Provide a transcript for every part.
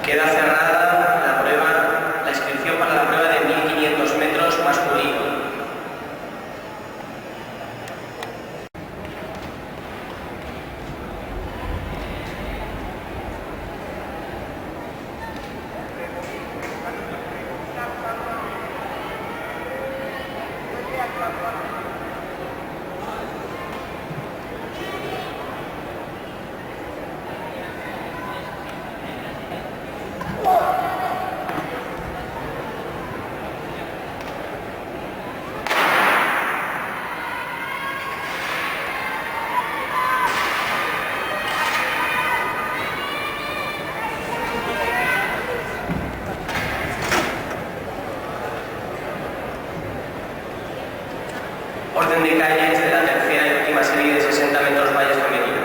Queda cerrada la inscripción para la prueba de 1500 metros masculino. Orden de calles de la tercera y última serie de 60 metros valles femenino.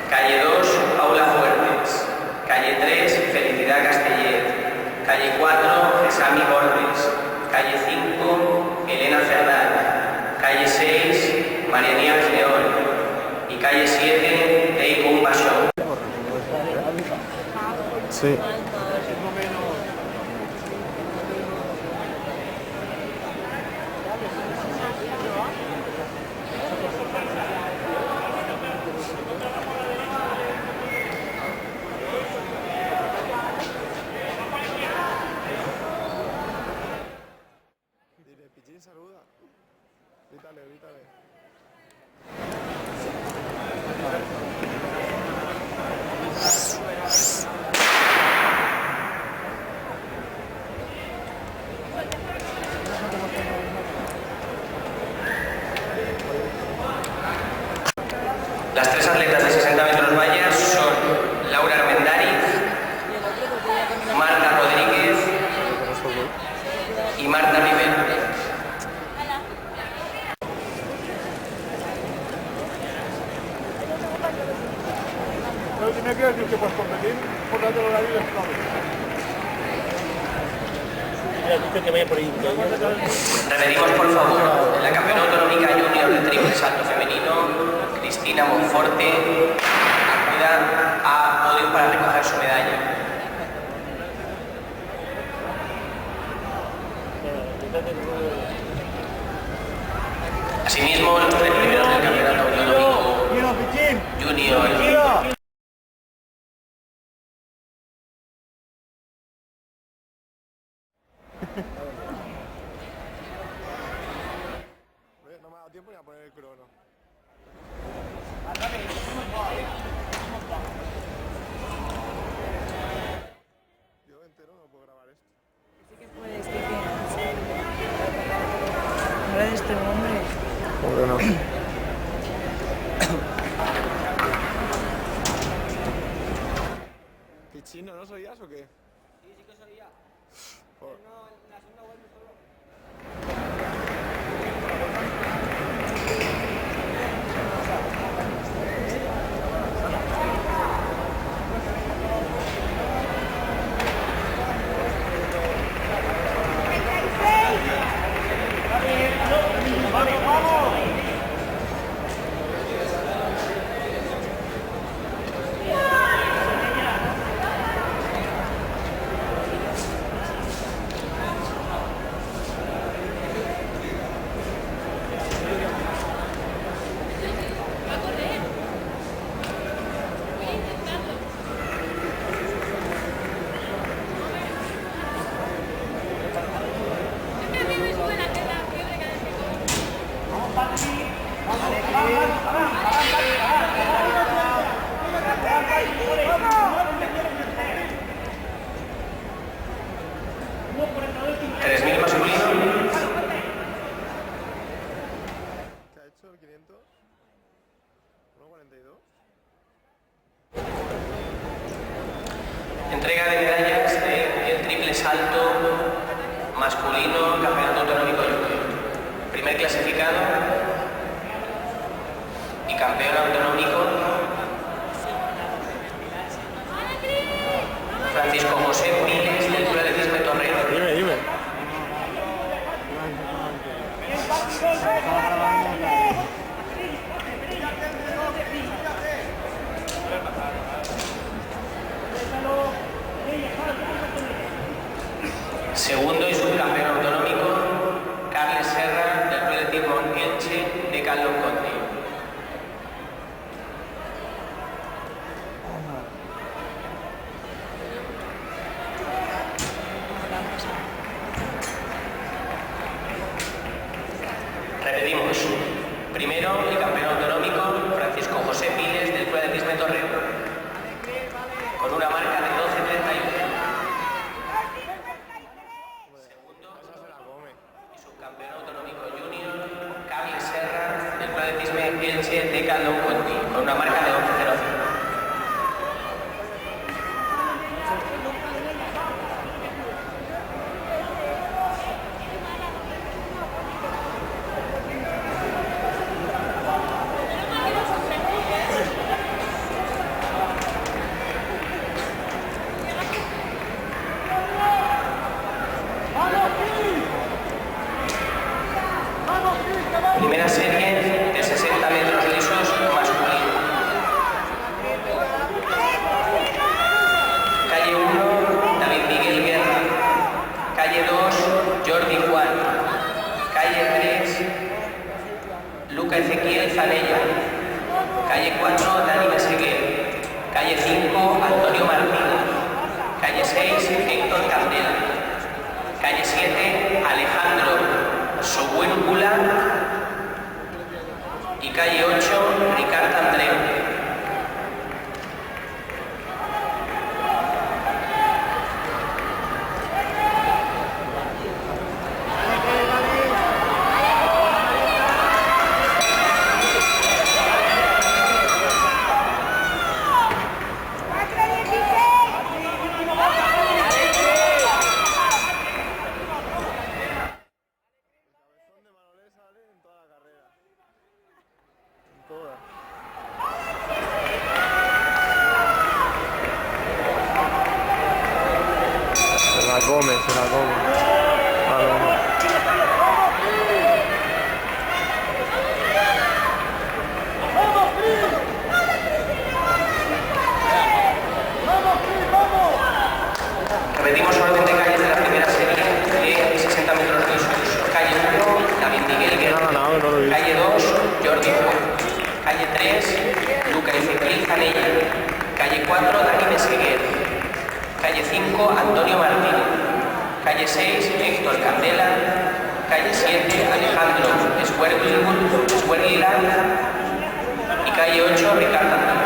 Calle 2, Paula Fuertes. Calle 3, Felicidad Castellet. Calle 4, Gesami Bordes. Calle 5, Elena Cerdán. Calle 6, María Nieves León. Y calle 7, Deiko Pasó. Sí. Dile, Pichín, saluda. Grítale, grítale. Las tres atletas de 60 metros vallas son Laura Armendariz, Marta Rodríguez y Marta Rivera. Pero dime que decir que puedes competir por la horario de esclavo. Repetimos, por favor, en la campeona autonómica junior de triple salto femenino, Cristina Monforte acuda a podio para recoger su medalla. Asimismo, los tres primeros del campeonato autonómico junior. Oye, no me ha dado tiempo ni a poner el crono. Yo entero no puedo grabar esto. Sí que puedes, que no eres este hombre. ¿Cómo que no? ¿Pichín no sabías o qué? Sí, sí que sabía. Joder. No, en la segunda vuelta solo. ¿Qué ha hecho el 500? 1.42. Entrega de medallas del triple salto masculino, campeonato autonómico junior. Primer clasificado y campeón autonómico Francisco José Miles del Club Atletismo de Torrero. Dime. Segundo y subcampeón autonómico, Carles Serra, del Club Atletismo Elche de Carlos Conti. Repetimos. Primero, el campeón autonómico, Francisco José Piles, del Club Atletismo de Torreón, con una marca de 12.31. Segundo, y subcampeón autonómico junior, Carles Serra, del Club Atletismo Elche de Carlos Conti, con una marca de 11.05. Primera serie de 60 metros lisos masculino. Calle 1, David Miguel Guerra. Calle 2, Jordi Juan. Calle 3, Luca Ezequiel Zanella. Calle 4, Dani Meseguer. Calle 5, Antonio Martín. Calle 6, Héctor Candela. Calle 7, Alejandro Sobuéncula. Y calle 8, Ricardo Andreu. Se la come. Vale. Repetimos solamente calles de la primera serie de 60 metros lisos. Calle 1, David Miguel Guerra. Calle 2, Jordi Juan. Calle 3, Luca Ezequiel Zanella. Calle 4, Dani Meseguer. Calle 5, Antonio Martín. Calle 6, Héctor Candela. Calle 7, Alejandro Escuerguila. Y calle 8, Ricardo Andreu.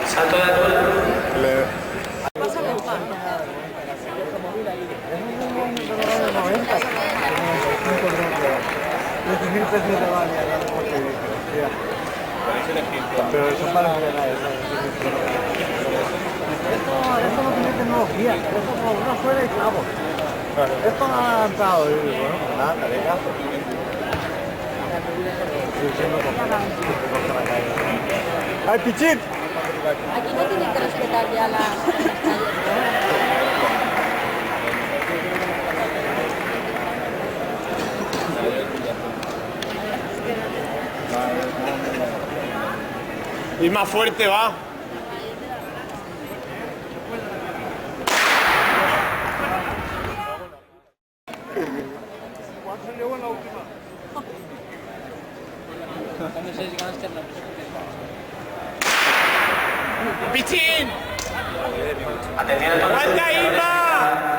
Salto de altura. Pero eso para esto no tiene tecnología, esto con una suela y clavos. Esto no ha entrado y bueno, pues nada, te haré caso. ¡Ay, Pichín! Aquí no tienen que respetar ya las calles. Y más fuerte va. ¿Cuánto se llevó en la última? ¡Pichín! Atención a todos. ¡Aguanta, Irma!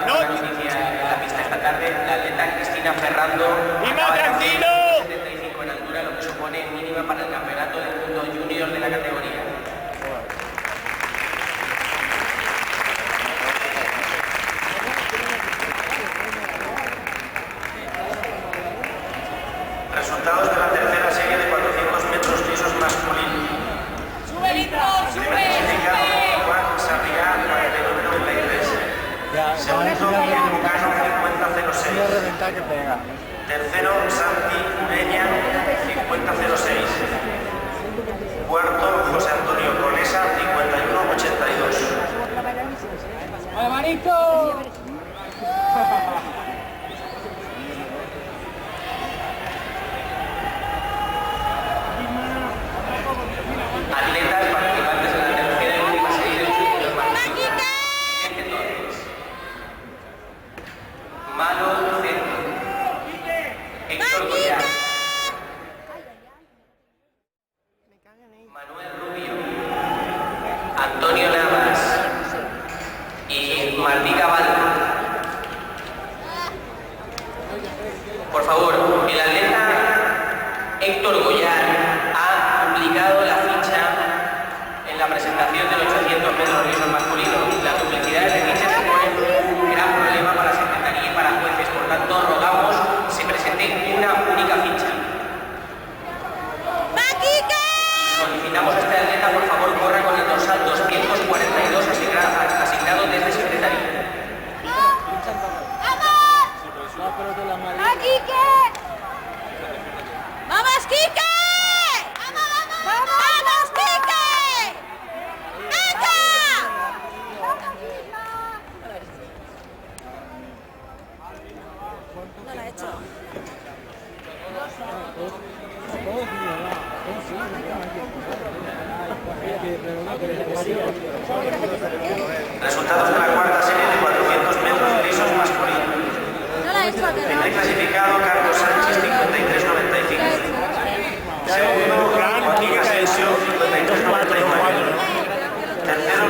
¡No! Inicia la pista esta tarde la atleta Cristina Ferrando. ¡Irma, tranquilo! 75 en altura, lo que supone mínima para el campeonato del mundo junior de la categoría. Resultados de la tercera serie de 400 hay que pegar. Tercero, Santi Ureña, 50.06. Cuarto, José Antonio Conesa, 51.82. ¡Hola, manito! Atletas participantes en la tercera y última serie de los Malo Centro, Héctor Goyán, Manuel Rubio, Antonio Navas y Martí Caballo. Por favor, el atleta Héctor Goyán ha publicado la ficha en la presentación del 800 metros lisos masculino. Las duplicidades de fichas suponen un gran problema para la secretaría y para jueces, por tanto rogamos se presente una única ficha. Solicitamos a este atleta, por favor, corra con el dorsal 242 asignado desde secretaría. ¡Vamos, Quique! ¡Vamos, Quique! ¡Venga! No la he hecho. Resultados de la cuarta serie de 400 metros lisos masculino. No la he hecho, ¿verdad? Primer clasificado, Carlos Sánchez, 53.95. Segundo, Joaquín Asensio, 53.99. Tercero,